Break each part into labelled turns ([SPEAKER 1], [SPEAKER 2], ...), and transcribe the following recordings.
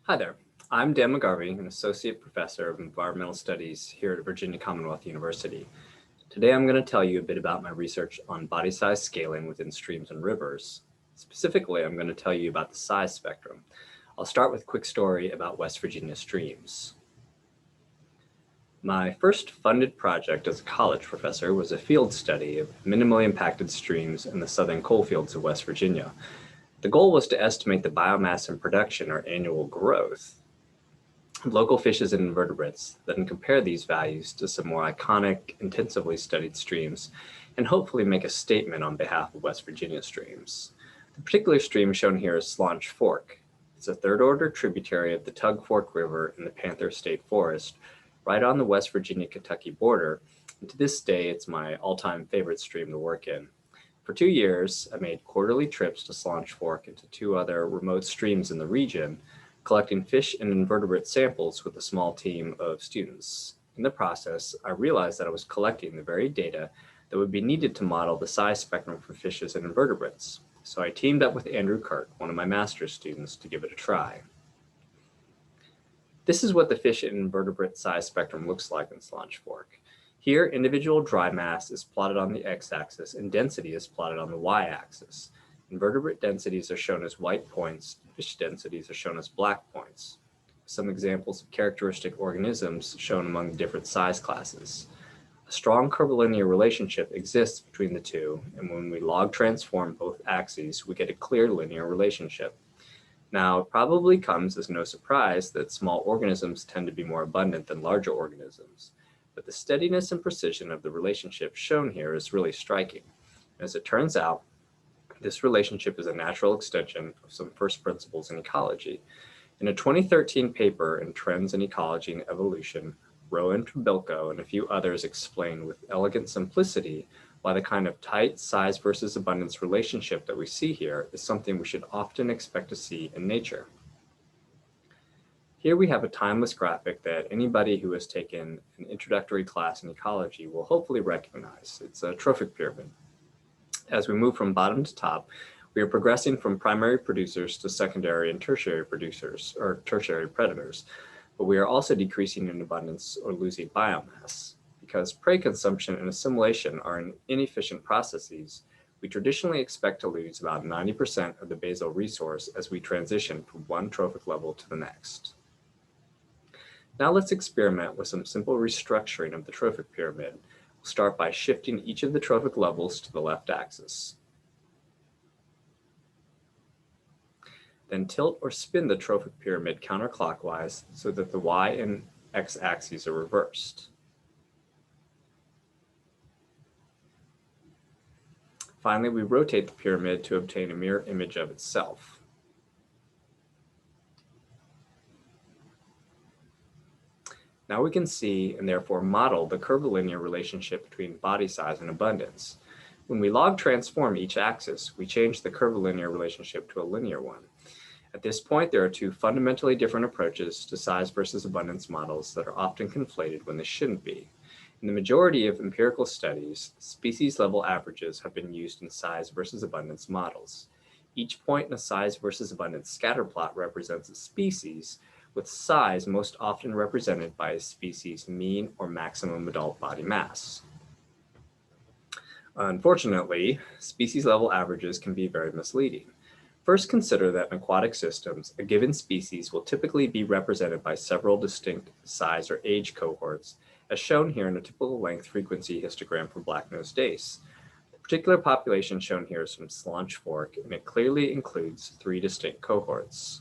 [SPEAKER 1] Hi there. I'm Dan McGarvey, an Associate Professor of Environmental Studies here at Virginia Commonwealth University. Today I'm going to tell you a bit about my research on body size scaling within streams and rivers. Specifically, I'm going to tell you about the size spectrum. I'll start with a quick story about West Virginia streams. My first funded project as a college professor was a field study of minimally impacted streams in the southern coalfields of West Virginia. The goal was to estimate the biomass and production or annual growth of local fishes and invertebrates, then compare these values to some more iconic, intensively studied streams, and hopefully make a statement on behalf of West Virginia streams. The particular stream shown here is Slaunch Fork. It's a third-order tributary of the Tug Fork River in the Panther State Forest, right on the West Virginia-Kentucky border, and to this day it's my all-time favorite stream to work in. For 2 years, I made quarterly trips to Slaunch Fork and to 2 other remote streams in the region, collecting fish and invertebrate samples with a small team of students. In the process, I realized that I was collecting the very data that would be needed to model the size spectrum for fishes and invertebrates. So I teamed up with Andrew Kirk, one of my master's students, to give it a try. This is what the fish and invertebrate size spectrum looks like in Slaunch Fork. Here, individual dry mass is plotted on the x-axis and density is plotted on the y-axis. Invertebrate densities are shown as white points, fish densities are shown as black points. Some examples of characteristic organisms shown among the different size classes. A strong curvilinear relationship exists between the two, and when we log transform both axes, we get a clear linear relationship. Now, it probably comes as no surprise that small organisms tend to be more abundant than larger organisms, but the steadiness and precision of the relationship shown here is really striking. As it turns out, this relationship is a natural extension of some first principles in ecology. In a 2013 paper in Trends in Ecology and Evolution, Rowan Trebilco and a few others explain with elegant simplicity why the kind of tight size versus abundance relationship that we see here is something we should often expect to see in nature. Here we have a timeless graphic that anybody who has taken an introductory class in ecology will hopefully recognize. It's a trophic pyramid. As we move from bottom to top, we are progressing from primary producers to secondary and tertiary producers, or tertiary predators, but we are also decreasing in abundance or losing biomass. Because prey consumption and assimilation are inefficient processes, we traditionally expect to lose about 90% of the basal resource as we transition from one trophic level to the next. Now let's experiment with some simple restructuring of the trophic pyramid. We'll start by shifting each of the trophic levels to the left axis. Then tilt or spin the trophic pyramid counterclockwise so that the y and x axes are reversed. Finally, we rotate the pyramid to obtain a mirror image of itself. Now we can see and therefore model the curvilinear relationship between body size and abundance. When we log transform each axis, we change the curvilinear relationship to a linear one. At this point, there are two fundamentally different approaches to size versus abundance models that are often conflated when they shouldn't be. In the majority of empirical studies, species-level averages have been used in size versus abundance models. Each point in a size versus abundance scatter plot represents a species, with size most often represented by a species' mean or maximum adult body mass. Unfortunately, species-level averages can be very misleading. First, consider that in aquatic systems, a given species will typically be represented by several distinct size or age cohorts, as shown here in a typical length frequency histogram for black-nosed dace. The particular population shown here is from Slaunch Fork, and it clearly includes 3 distinct cohorts.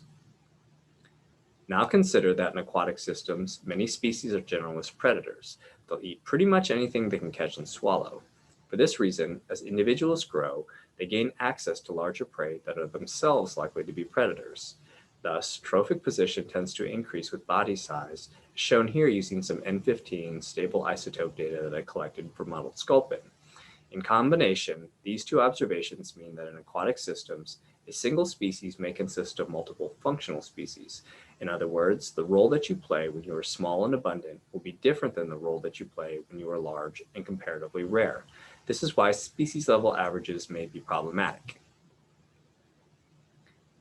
[SPEAKER 1] Now consider that in aquatic systems, many species are generalist predators. They'll eat pretty much anything they can catch and swallow. For this reason, as individuals grow, they gain access to larger prey that are themselves likely to be predators. Thus, trophic position tends to increase with body size, shown here using some N15 stable isotope data that I collected from modeled sculpin. In combination, these two observations mean that in aquatic systems, a single species may consist of multiple functional species. In other words, the role that you play when you are small and abundant will be different than the role that you play when you are large and comparatively rare. This is why species-level averages may be problematic.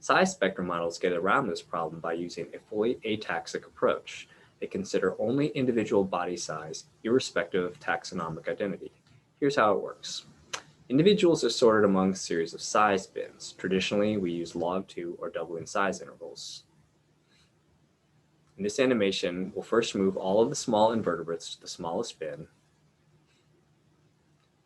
[SPEAKER 1] Size spectrum models get around this problem by using a fully ataxic approach. They consider only individual body size, irrespective of taxonomic identity. Here's how it works. Individuals are sorted among a series of size bins. Traditionally, we use log2 or doubling size intervals. In this animation, we'll first move all of the small invertebrates to the smallest bin.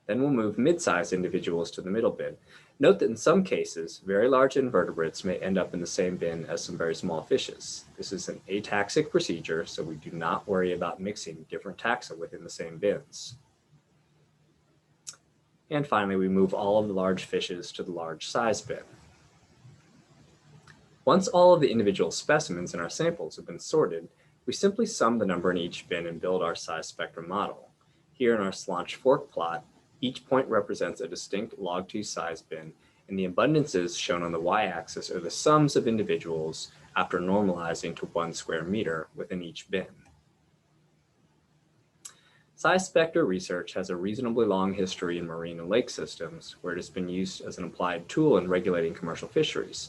[SPEAKER 1] Then we'll move mid-sized individuals to the middle bin. Note that in some cases, very large invertebrates may end up in the same bin as some very small fishes. This is an ataxic procedure, so we do not worry about mixing different taxa within the same bins. And finally, we move all of the large fishes to the large size bin. Once all of the individual specimens in our samples have been sorted, we simply sum the number in each bin and build our size spectrum model. Here in our Slanch fork plot, each point represents a distinct log2 size bin, and the abundances shown on the y-axis are the sums of individuals after normalizing to 1 square meter within each bin. Size spectra research has a reasonably long history in marine and lake systems, where it has been used as an applied tool in regulating commercial fisheries.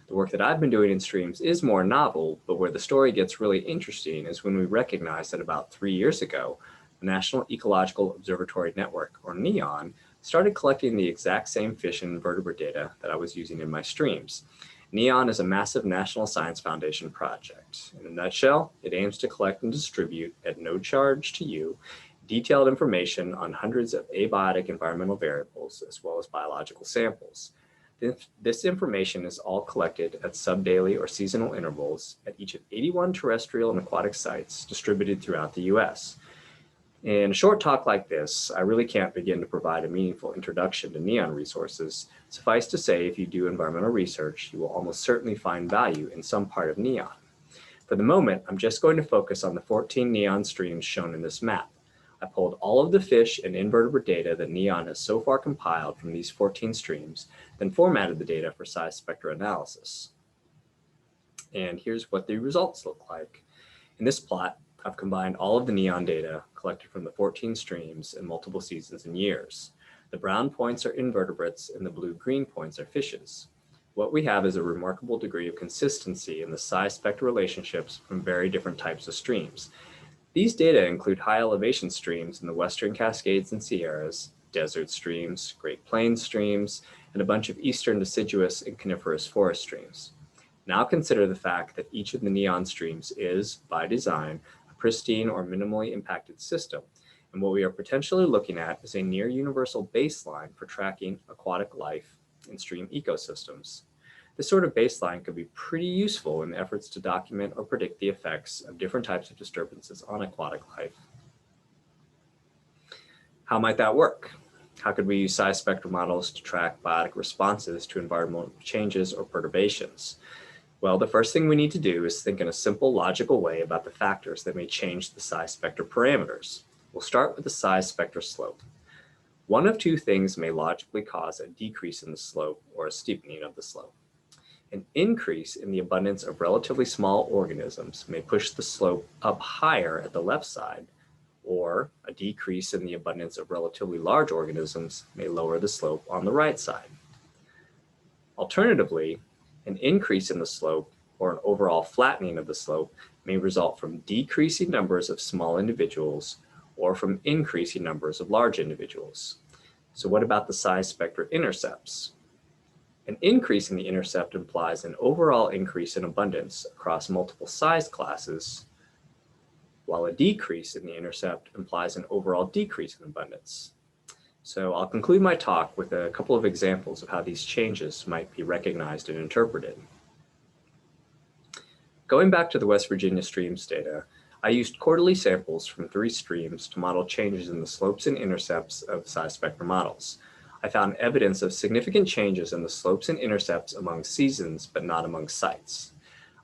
[SPEAKER 1] The work that I've been doing in streams is more novel, but where the story gets really interesting is when we recognize that about 3 years ago, the National Ecological Observatory Network, or NEON, started collecting the exact same fish and invertebrate data that I was using in my streams. NEON is a massive National Science Foundation project. In a nutshell, it aims to collect and distribute, at no charge to you, detailed information on hundreds of abiotic environmental variables as well as biological samples. This information is all collected at sub-daily or seasonal intervals at each of 81 terrestrial and aquatic sites distributed throughout the US. In a short talk like this, I really can't begin to provide a meaningful introduction to NEON resources. Suffice to say, if you do environmental research, you will almost certainly find value in some part of NEON. For the moment, I'm just going to focus on the 14 NEON streams shown in this map. I pulled all of the fish and invertebrate data that NEON has so far compiled from these 14 streams, then formatted the data for size spectra analysis. And here's what the results look like. In this plot, I've combined all of the NEON data collected from the 14 streams in multiple seasons and years. The brown points are invertebrates and the blue-green points are fishes. What we have is a remarkable degree of consistency in the size spectra relationships from very different types of streams. These data include high elevation streams in the Western Cascades and Sierras, desert streams, Great Plains streams, and a bunch of eastern deciduous and coniferous forest streams. Now consider the fact that each of the NEON streams is, by design, a pristine or minimally impacted system, and what we are potentially looking at is a near universal baseline for tracking aquatic life in stream ecosystems. This sort of baseline could be pretty useful in efforts to document or predict the effects of different types of disturbances on aquatic life. How might that work? How could we use size spectrum models to track biotic responses to environmental changes or perturbations? Well, the first thing we need to do is think in a simple, logical way about the factors that may change the size spectra parameters. We'll start with the size spectra slope. One of two things may logically cause a decrease in the slope or a steepening of the slope. An increase in the abundance of relatively small organisms may push the slope up higher at the left side, or a decrease in the abundance of relatively large organisms may lower the slope on the right side. Alternatively, an increase in the slope or an overall flattening of the slope may result from decreasing numbers of small individuals or from increasing numbers of large individuals. So what about the size spectra intercepts? An increase in the intercept implies an overall increase in abundance across multiple size classes, while a decrease in the intercept implies an overall decrease in abundance. So I'll conclude my talk with a couple of examples of how these changes might be recognized and interpreted. Going back to the West Virginia streams data, I used quarterly samples from 3 streams to model changes in the slopes and intercepts of size spectra models. I found evidence of significant changes in the slopes and intercepts among seasons, but not among sites.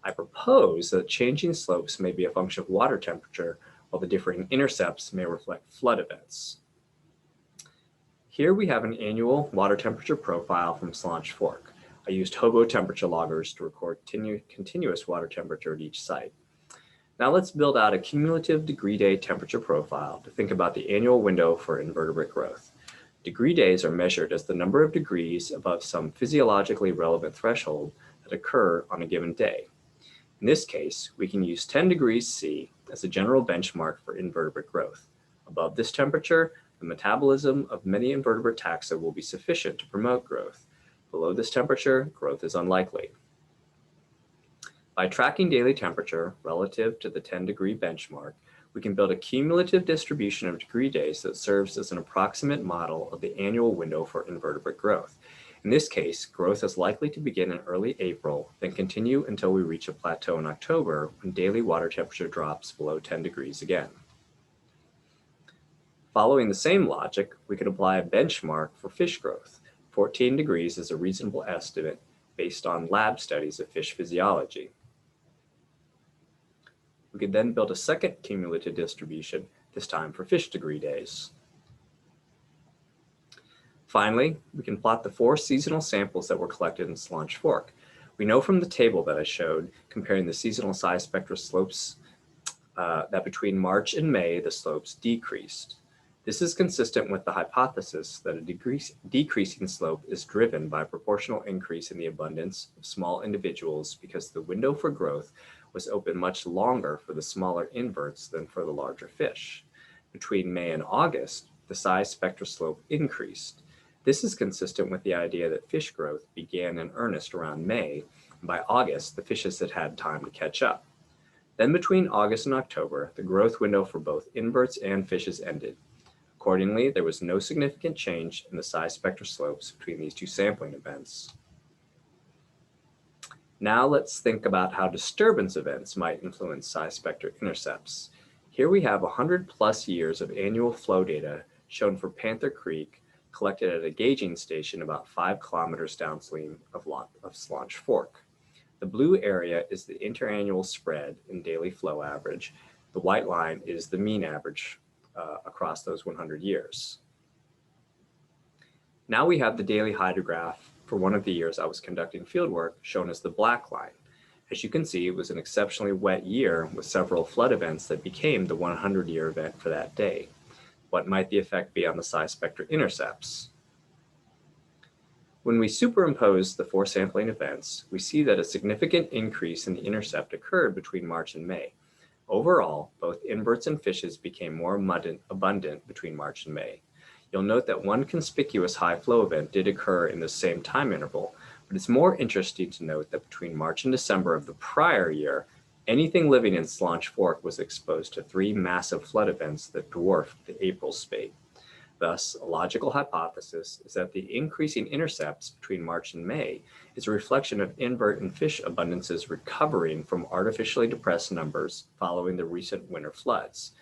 [SPEAKER 1] I propose that changing slopes may be a function of water temperature, while the differing intercepts may reflect flood events. Here we have an annual water temperature profile from Slanch Fork. I used hobo temperature loggers to record continuous water temperature at each site. Now let's build out a cumulative degree day temperature profile to think about the annual window for invertebrate growth. Degree days are measured as the number of degrees above some physiologically relevant threshold that that occur on a given day. In this case, we can use 10 degrees C as a general benchmark for invertebrate growth. Above this temperature, the metabolism of many invertebrate taxa will be sufficient to promote growth. Below this temperature, growth is unlikely. By tracking daily temperature relative to the 10-degree benchmark, we can build a cumulative distribution of degree days that serves as an approximate model of the annual window for invertebrate growth. In this case, growth is likely to begin in early April, then continue until we reach a plateau in October when daily water temperature drops below 10 degrees again. Following the same logic, we could apply a benchmark for fish growth. 14 degrees is a reasonable estimate based on lab studies of fish physiology. We could then build a second cumulative distribution, this time for fish degree days. Finally, we can plot the 4 seasonal samples that were collected in Slaunch Fork. We know from the table that I showed, comparing the seasonal size spectra slopes, that between March and May, the slopes decreased. This is consistent with the hypothesis that a decreasing slope is driven by a proportional increase in the abundance of small individuals because the window for growth was open much longer for the smaller inverts than for the larger fish. Between May and August, the size spectra slope increased. This is consistent with the idea that fish growth began in earnest around May, and by August, the fishes had had time to catch up. Then between August and October, the growth window for both inverts and fishes ended. Accordingly, there was no significant change in the size spectra slopes between these 2 sampling events. Now let's think about how disturbance events might influence size spectra intercepts. Here we have 100+ years of annual flow data shown for Panther Creek, collected at a gauging station about 5 kilometers downstream of Slaunch Fork. The blue area is the interannual spread in daily flow average. The white line is the mean average across those 100 years. Now we have the daily hydrograph for one of the years I was conducting fieldwork, shown as the black line. As you can see, it was an exceptionally wet year with several flood events that became the 100-year event for that day. What might the effect be on the size spectra intercepts? When we superimpose the 4 sampling events, we see that a significant increase in the intercept occurred between March and May. Overall, both inverts and fishes became more abundant between March and May. You'll note that one conspicuous high flow event did occur in the same time interval, but it's more interesting to note that between March and December of the prior year, anything living in Slaunch Fork was exposed to 3 massive flood events that dwarfed the April spate. Thus, a logical hypothesis is that the increasing intercepts between March and May is a reflection of invert and fish abundances recovering from artificially depressed numbers following the recent winter floods.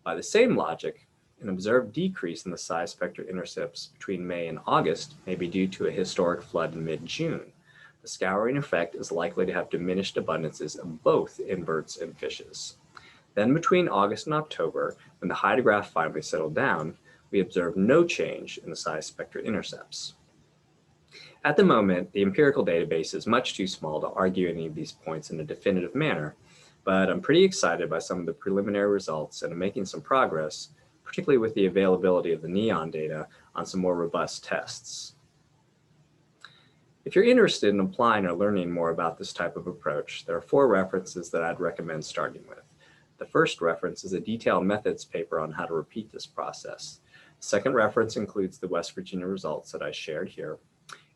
[SPEAKER 1] By the same logic, an observed decrease in the size spectra intercepts between May and August may be due to a historic flood in mid-June. The scouring effect is likely to have diminished abundances of both inverts and fishes. Then between August and October, when the hydrograph finally settled down, we observed no change in the size spectra intercepts. At the moment, the empirical database is much too small to argue any of these points in a definitive manner, but I'm pretty excited by some of the preliminary results and I'm making some progress, particularly with the availability of the NEON data on some more robust tests. If you're interested in applying or learning more about this type of approach, there are 4 references that I'd recommend starting with. The first reference is a detailed methods paper on how to repeat this process. The second reference includes the West Virginia results that I shared here.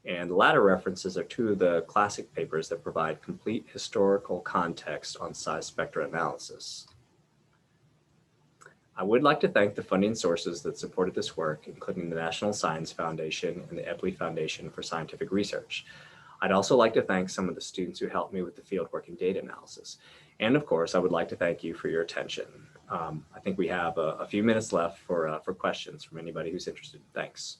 [SPEAKER 1] And the latter references are 2 of the classic papers that provide complete historical context on size spectra analysis. I would like to thank the funding sources that supported this work, including the National Science Foundation and the Epley Foundation for Scientific Research. I'd also like to thank some of the students who helped me with the fieldwork and data analysis. And of course, I would like to thank you for your attention. I think we have a few minutes left for questions from anybody who's interested. Thanks.